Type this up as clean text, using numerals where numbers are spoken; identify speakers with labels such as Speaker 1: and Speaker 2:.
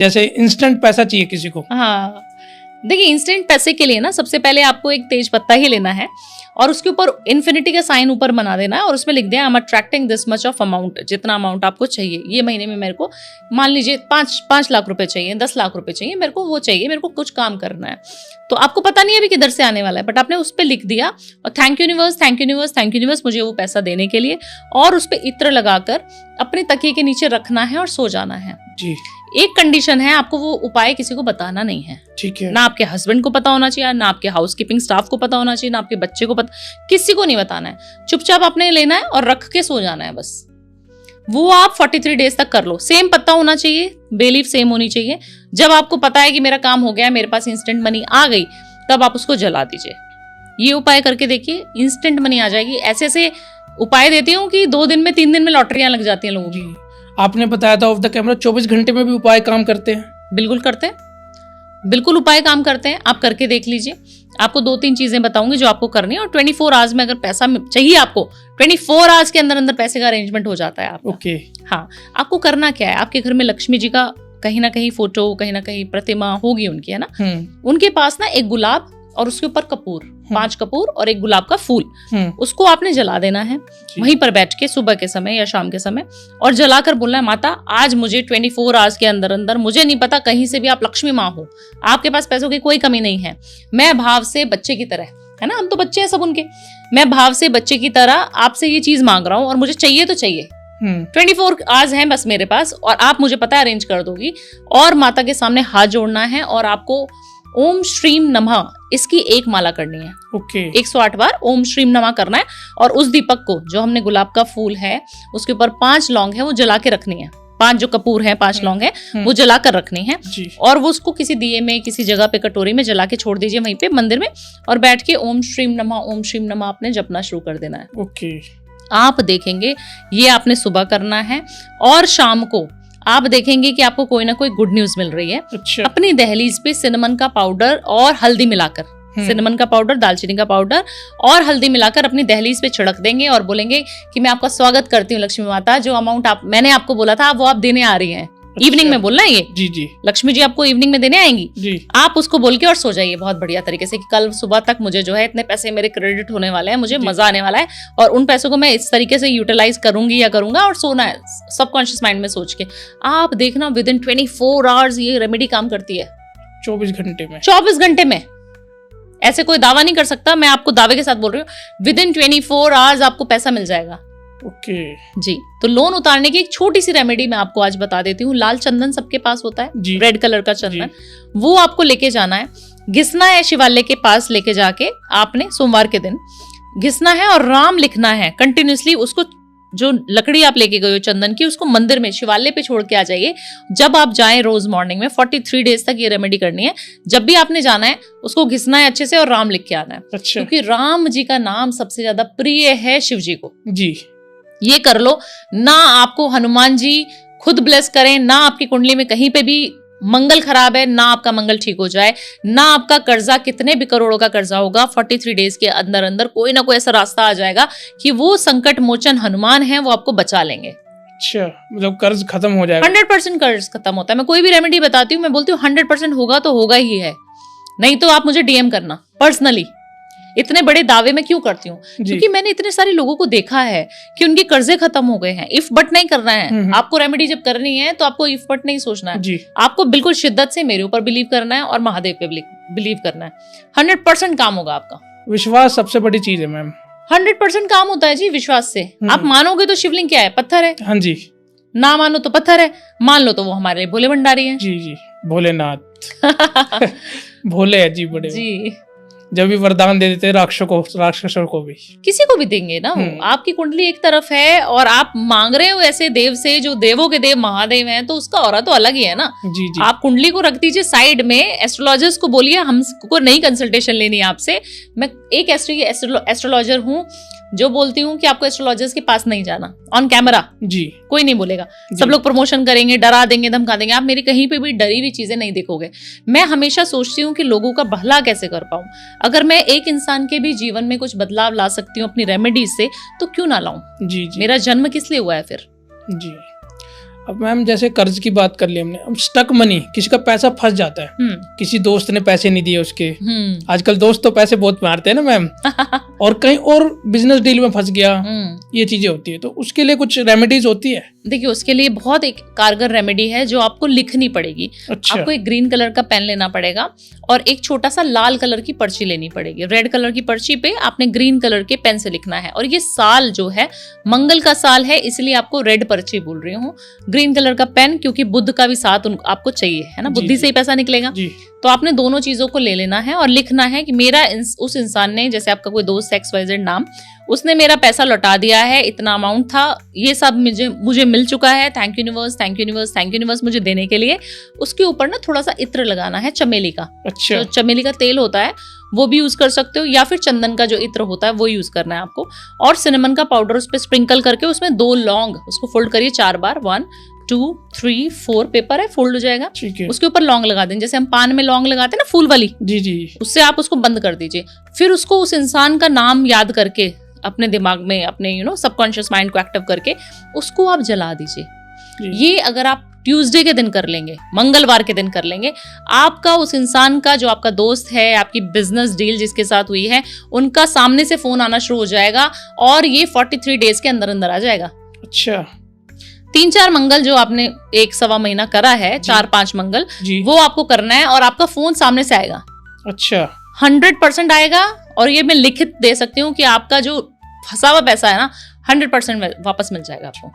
Speaker 1: जैसे इंस्टेंट पैसा चाहिए किसी को।
Speaker 2: हाँ, देखिए इंस्टेंट पैसे के लिए ना सबसे पहले आपको एक तेज पत्ता ही लेना है और उसके ऊपर इन्फिनिटी का साइन ऊपर बना देना है और उसमें लिख दिया I am attracting this much of amount, जितना अमाउंट आपको चाहिए ये महीने में, मेरे को मान लीजिए 5 लाख रुपए चाहिए, 10 लाख रुपए चाहिए, मेरे को वो चाहिए, मेरे को कुछ काम करना है। तो आपको पता नहीं है अभी किधर से आने वाला है, बट आपने उस पर लिख दिया और thank you universe, thank you universe, thank you universe मुझे वो पैसा देने के लिए, और उस पर इत्र लगाकर अपने तकिए के नीचे रखना है और सो जाना है
Speaker 1: जी।
Speaker 2: एक कंडीशन है, आपको वो उपाय किसी को बताना नहीं है।
Speaker 1: ठीक है।
Speaker 2: ना आपके हस्बैंड को पता होना चाहिए, ना आपके हाउसकीपिंग स्टाफ को पता होना चाहिए, ना आपके बच्चे को पता, किसी को नहीं बताना है। चुपचाप आपने लेना है और रख के सो जाना है बस। वो आप 43 डेज तक कर लो। सेम पत्ता होना चाहिए, बेलीफ सेम होनी चाहिए। जब आपको पता है कि मेरा काम हो गया, मेरे पास इंस्टेंट मनी आ गई, तब आप उसको जला दीजिए। ये उपाय करके देखिए, इंस्टेंट मनी आ जाएगी। ऐसे ऐसे उपाय देती हूँ कि 2 दिन में 3 दिन में लॉटरियां लग जाती हैं लोगों की।
Speaker 1: आपने बताया था ऑफ द कैमरा 24 घंटे में भी उपाय काम करते हैं।
Speaker 2: बिल्कुल करते हैं, बिल्कुल उपाय काम करते हैं। आप करके देख लीजिए। आपको 2-3 चीजें बताऊंगी जो आपको करनी है, और 24 आवर्स में अगर पैसा चाहिए आपको, 24 आवर्स के अंदर अंदर पैसे का अरेंजमेंट हो जाता है आपका।
Speaker 1: ओके।
Speaker 2: हाँ, आपको करना क्या है, आपके घर में लक्ष्मी जी का कहीं ना कहीं फोटो, कहीं ना कहीं प्रतिमा होगी उनकी, है ना। उनके पास ना एक गुलाब और उसके ऊपर कपूर, 5 कपूर और एक गुलाब का फूल, उसको आपने जला देना है वहीं पर बैठ के, सुबह के समय या शाम के समय, और जलाकर बोलना है माता आज मुझे 24 आवर्स के अंदर अंदर, मुझे नहीं पता कहीं से भी आप लक्ष्मी माँ हो, आपके पास पैसों की कोई कमी नहीं है, मैं भाव से बच्चे की तरह, है ना, हम तो बच्चे हैं सब उनके, मैं भाव से बच्चे की तरह आपसे ये चीज मांग रहा हूँ और मुझे चाहिए तो चाहिए। 24 आवर्स हैं बस मेरे पास, और आप मुझे पता है अरेंज कर दोगी। और माता के सामने हाथ जोड़ना है और आपको ओम श्रीम नमः इसकी एक माला करनी है।
Speaker 1: ओके।
Speaker 2: 108 बार ओम श्रीम नमः करना है, और उस दीपक को, जो हमने गुलाब का फूल है उसके ऊपर 5 लौंग है वो जला के रखनी है, 5 जो कपूर है 5 लौंग है वो जला कर रखनी है, और वो उसको किसी दिए में, किसी जगह पे, कटोरी में जला के छोड़ दीजिए वहीं पे मंदिर में, और बैठ के ओम श्रीम नमः आपने जपना शुरू कर देना है।
Speaker 1: ओके।
Speaker 2: आप देखेंगे ये आपने सुबह करना है, और शाम को आप देखेंगे कि आपको कोई ना कोई गुड न्यूज मिल रही है।
Speaker 1: अच्छा।
Speaker 2: अपनी दहलीज पे सिनेमन का पाउडर और हल्दी मिलाकर, सिनेमन का पाउडर, दालचीनी का पाउडर और हल्दी मिलाकर अपनी दहलीज पे छिड़क देंगे और बोलेंगे कि मैं आपका स्वागत करती हूँ लक्ष्मी माता, जो अमाउंट मैंने आपको बोला था वो आप देने आ रही हैं। अच्छा। इवनिंग में बोलना है ये।
Speaker 1: जी जी।
Speaker 2: लक्ष्मी जी आपको इवनिंग में देने आएंगी
Speaker 1: जी।
Speaker 2: आप उसको बोल के और सो जाइए बहुत बढ़िया तरीके से कि कल सुबह तक मुझे जो है इतने पैसे मेरे क्रेडिट होने वाले हैं, मुझे मजा आने वाला है, और उन पैसों को मैं इस तरीके से यूटिलाइज करूंगी या करूंगा, और सोना है सबकॉन्शियस माइंड में सोच के। आप देखना विद इन 24 आवर्स ये रेमेडी काम करती है।
Speaker 1: 24 घंटे में।
Speaker 2: 24 घंटे में। ऐसे कोई दावा नहीं कर सकता, मैं आपको दावे के साथ बोल रही हूँ, विद इन 24 आवर्स आपको पैसा मिल जाएगा।
Speaker 1: ओके
Speaker 2: जी। तो लोन उतारने की एक छोटी सी रेमेडी मैं आपको आज बता देती हूँ। लाल चंदन सबके पास होता है, रेड कलर का चंदन, वो आपको लेके जाना है, घिसना है शिवालय के पास, लेके जाके आपने सोमवार के दिन घिसना है और राम लिखना है कंटिन्यूसली। उसको जो लकड़ी आप लेके गए हो चंदन की, उसको मंदिर में शिवालय पे छोड़ के आ जाइए। जब आप जाएं रोज मॉर्निंग में 43 डेज तक ये रेमेडी करनी है। जब भी आपने जाना है उसको घिसना है अच्छे से और राम लिख के आना है।
Speaker 1: अच्छा।
Speaker 2: क्योंकि राम जी का नाम सबसे ज्यादा प्रिय है शिव जी को।
Speaker 1: जी।
Speaker 2: ये कर लो ना, आपको हनुमान जी खुद ब्लेस करें, ना आपकी कुंडली में कहीं पे भी मंगल खराब है, ना आपका मंगल ठीक हो जाए, ना आपका कर्जा, कितने भी करोड़ों का कर्जा होगा, 43 डेज के अंदर अंदर कोई ना कोई ऐसा रास्ता आ जाएगा कि वो संकट मोचन हनुमान है वो आपको बचा लेंगे।
Speaker 1: अच्छा, मतलब कर्ज खत्म हो जाएगा।
Speaker 2: 100% कर्ज खत्म होता है। मैं कोई भी रेमेडी बताती हूँ, मैं बोलती हूँ 100% होगा तो होगा ही है, नहीं तो आप मुझे डीएम करना पर्सनली। इतने बड़े दावे में क्यों करती हूँ? क्योंकि मैंने इतने सारे लोगों को देखा है कि उनके कर्जे खत्म हो गए हैं। इफ बट नहीं करना है आपको, रेमेडी जब करनी है तो आपको इफ बट नहीं सोचना है। आपको बिल्कुल शिद्दत से मेरे ऊपर बिलीव करना है और महादेव पे बिलीव करना है। 100% काम होगा आपका।
Speaker 1: विश्वास सबसे बड़ी चीज है मैम।
Speaker 2: 100% काम होता है जी विश्वास से। आप मानोगे तो शिवलिंग क्या है? पत्थर है।
Speaker 1: हाँ जी।
Speaker 2: ना मानो तो पत्थर है, मान लो तो वो हमारे भोले भंडारी है।
Speaker 1: जी जी, भोलेनाथ भोले है जी बड़े
Speaker 2: जी।
Speaker 1: जब भी वरदान दे देते राक्षसों को भी,
Speaker 2: किसी को भी देंगे ना। आपकी कुंडली एक तरफ है और आप मांग रहे हो ऐसे देव से जो देवों के देव महादेव हैं, तो उसका ऑरा तो अलग ही है ना।
Speaker 1: जी जी।
Speaker 2: आप कुंडली को रख दीजिए साइड में, एस्ट्रोलॉजर्स को बोलिए हमको नहीं कंसल्टेशन लेनी है आपसे। मैं एक एस्ट्रोलॉजर हूँ जो बोलती हूँ कि आपको एस्ट्रोलॉजर्स के पास नहीं जाना ऑन कैमरा। जी। कोई नहीं बोलेगा, सब लोग प्रमोशन करेंगे, डरा देंगे, धमका देंगे। आप मेरी कहीं पे भी डरी हुई चीजें नहीं देखोगे। मैं हमेशा सोचती हूँ कि लोगों का भला कैसे कर पाऊं। अगर मैं एक इंसान के भी जीवन में कुछ बदलाव ला सकती हूँ अपनी रेमेडीज से, तो क्यों ना लाऊं। जी जी। मेरा जन्म किस लिए हुआ है फिर।
Speaker 1: जी। अब मैम जैसे कर्ज की बात कर ली हमने, अब स्टक मनी, किसी का पैसा फंस जाता है, किसी दोस्त ने पैसे नहीं दिए उसके, आजकल दोस्त तो पैसे बहुत मारते हैं ना मैम, और कहीं और बिजनेस डील में फंस गया, ये चीजें होती है, तो उसके लिए कुछ रेमेडीज होती है?
Speaker 2: देखिए उसके लिए बहुत एक कारगर रेमेडी है जो आपको लिखनी पड़ेगी।
Speaker 1: अच्छा।
Speaker 2: आपको एक ग्रीन कलर का पेन लेना पड़ेगा और एक छोटा सा लाल कलर की पर्ची लेनी पड़ेगी। रेड कलर की पर्ची पे आपने ग्रीन कलर के पेन से लिखना है, और ये साल जो है मंगल का साल है, इसलिए आपको रेड पर्ची बोल रही हूँ। ग्रीन कलर का पेन, क्योंकि बुध का भी साथ आपको चाहिए है ना, बुद्धि से ही पैसा निकलेगा। तो आपने दोनों चीजों को ले लेना है और लिखना है कि मेरा उस इंसान ने, जैसे आपका कोई दोस्त XYZ नाम, उसने मेरा पैसा लौटा दिया है, इतना अमाउंट था, ये सब मुझे मिल चुका है, thank you universe, thank you universe, thank you universe मुझे देने के लिए। उसके ऊपर ना थोड़ा सा इत्र लगाना है चमेली का।
Speaker 1: अच्छा।
Speaker 2: तो चमेली का तेल होता है वो भी यूज कर सकते हो, या फिर चंदन का जो इत्र होता है वो यूज करना है आपको, और सिनेमन का पाउडर उस पर स्प्रिंकल करके उसमें 2 लौंग, उसको फोल्ड करिए 4 बार, 1 2 3 4 पेपर है, फोल्ड हो जाएगा।
Speaker 1: ठीक है।
Speaker 2: उसके ऊपर लौंग लगा दें, जैसे हम पान में लौंग लगाते हैं ना, फूल वाली,
Speaker 1: जी,
Speaker 2: उससे आप उसको बंद कर दीजिए। फिर उसको उस इंसान का नाम याद करके अपने दिमाग में, अपने सबकॉन्शियस माइंड को एक्टिव करके उसको आप जला दीजिए। ये अगर आप ट्यूसडे के दिन कर लेंगे, मंगलवार के दिन कर लेंगे, आपका उस इंसान का, जो आपका दोस्त है, आपकी बिजनेस डील जिसके साथ हुई है, उनका सामने से फोन आना शुरू हो जाएगा, और ये 43 डेज के अंदर अंदर आ जाएगा।
Speaker 1: अच्छा।
Speaker 2: 3-4 मंगल जो आपने 1-1.25 महीना करा है, 4-5 मंगल, वो आपको करना है, और आपका फोन सामने से आएगा।
Speaker 1: अच्छा।
Speaker 2: 100% आएगा, और ये मैं लिखित दे सकती हूँ कि आपका जो फंसा हुआ पैसा है ना, 100% वापस मिल जाएगा आपको।